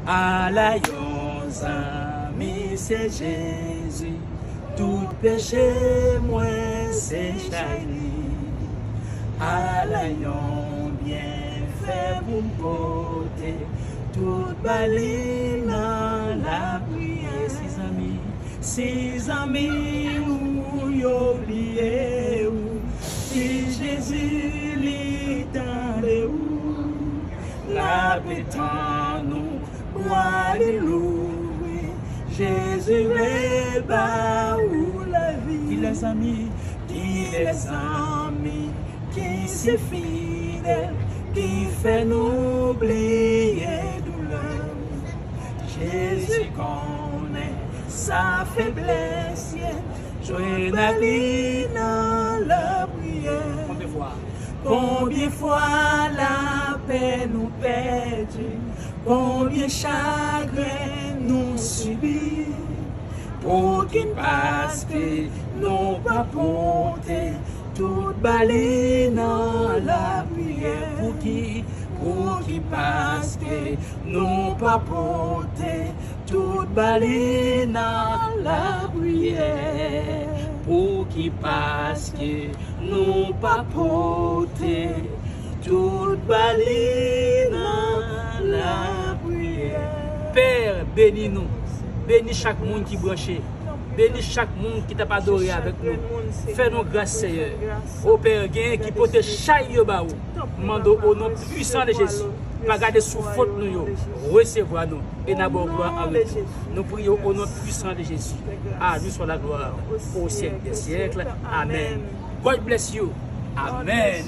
À la ami, c'est Jésus. Tout péché, moi, c'est Chaili. À la bien fait pour me porter. Tout balai dans la prière. Six amis, ou oublié, si Jésus l'entendait, la béton nous, alléluia, Jésus est bas ou la vie. Les amis, qui c'est fidèle, qui fait nous oublier douleur. Jésus connaît sa faiblesse, journaliste dans la prière. Combien fois la paix nous perdue, combien chagrin nous subit, pour qu'il passe que nous pas porter toute balie dans la prière. Pour qu'il passe que nous pas porter toute balie dans la prière. Pour qu'il passe que nous pas porter toute balie dans la prière. Père, bénis-nous. Bénis chaque monde qui branché. Bénis chaque monde qui t'a pas adoré avec nous. Fais-nous grâce, Seigneur. Au Père, qui porte chaque baou. Mando au nom puissant de Jésus. Pas garder sous faute nous. Recevoir nous. Et d'abord gloire avec nous. Nous prions au nom puissant de Jésus. À lui soit la gloire au siècle des siècles. Amen. God bless you. Amen.